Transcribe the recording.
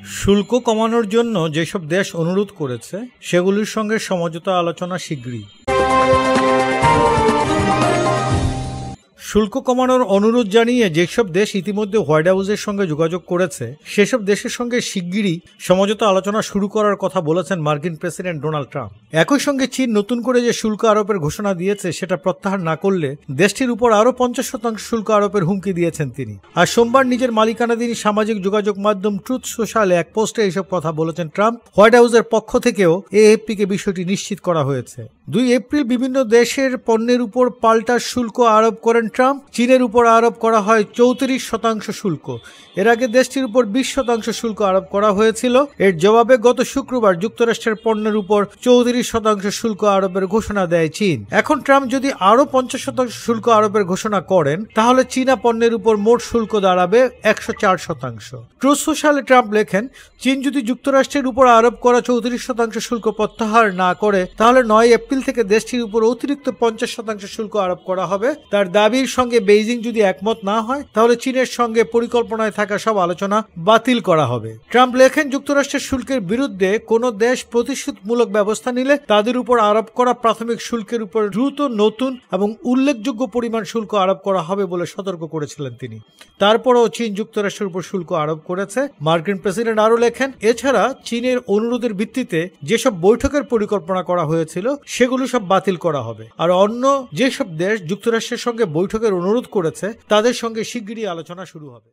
শুল্ক কমানোর জন্য যেসব দেশ অনুরোধ করেছে সেগুলির সঙ্গে সমঝোতা আলোচনা শিগগিরই। শুল্ক কমানোর অনুরোধ জানিয়ে যেসব দেশ ইতিমধ্যে হোয়াইট হাউসের সঙ্গে যোগাযোগ করেছে সেসব দেশের সঙ্গে শিগগিরই সমঝোতা আলোচনা শুরু করার কথা বলেছেন মার্কিন প্রেসিডেন্ট ডোনাল্ড ট্রাম্প। একই সঙ্গে চীন নতুন করে যে শুল্ক আরোপের ঘোষণা দিয়েছে সেটা প্রত্যাহার না করলে দেশটির উপর আরও 50% শুল্ক আরোপের হুমকি দিয়েছেন তিনি। আর সোমবার নিজের মালিকানাধীন সামাজিক যোগাযোগ মাধ্যম ট্রুথ সোশ্যালে এক পোস্টে এইসব কথা বলেছেন ট্রাম্প। হোয়াইট হাউসের পক্ষ থেকেও এএফপিকে বিষয়টি নিশ্চিত করা হয়েছে। 2 এপ্রিল বিভিন্ন দেশের পণ্যের উপর পাল্টা শুল্ক আরোপ করেন ট্রাম্প। চীনের উপর আরোপ করা হয় 34% শুল্ক। এর আগে দেশটির উপর 20% শুল্ক আরোপ করা হয়েছিল। এর জবাবে গত শুক্রবার যুক্তরাষ্ট্রের পণ্যের উপর 34% শুল্ক আরোপের ঘোষণা দেয় চীন। এখন ট্রাম্প যদি আরও 50% শুল্ক আরোপের ঘোষণা করেন তাহলে চীনা পণ্যের উপর মোট শুল্ক দাঁড়াবে 104%। ট্রুথ সোশ্যালে ট্রাম্প লেখেন, চীন যদি যুক্তরাষ্ট্রের উপর আরোপ করা 34% শুল্ক প্রত্যাহার না করে তাহলে 9 এপ্রিল থেকে দেশটির উপর অতিরিক্ত 50% শুল্ক আরোপ করা হবে। তার দাবির সঙ্গে বেইজিং যদি একমত না হয় তাহলে চীনের সঙ্গে পরিকল্পনায় থাকা সব আলোচনা বাতিল করা হবে। ট্রাম্প লেখেন, যুক্তরাষ্ট্রের শুল্কের বিরুদ্ধে কোনো দেশ প্রতিশোধমূলক ব্যবস্থা নিলে তাদের উপর আরোপ করা প্রাথমিক শুল্কের উপর দ্রুত নতুন এবং উল্লেখযোগ্য পরিমাণ শুল্ক আরোপ করা হবে বলে সতর্ক করেছিলেন তিনি। তারপরও চীন যুক্তরাষ্ট্রের উপর শুল্ক আরোপ করেছে। মার্কিন প্রেসিডেন্ট আরও লেখেন, এছাড়া চীনের অনুরোধের ভিত্তিতে যেসব বৈঠকের পরিকল্পনা করা হয়েছিল সেগুলো সব বাতিল করা হবে। আর অন্য যেসব দেশ যুক্তরাষ্ট্রের সঙ্গে বৈঠকের অনুরোধ করেছে তাদের সঙ্গে শিগগিরই আলোচনা শুরু হবে।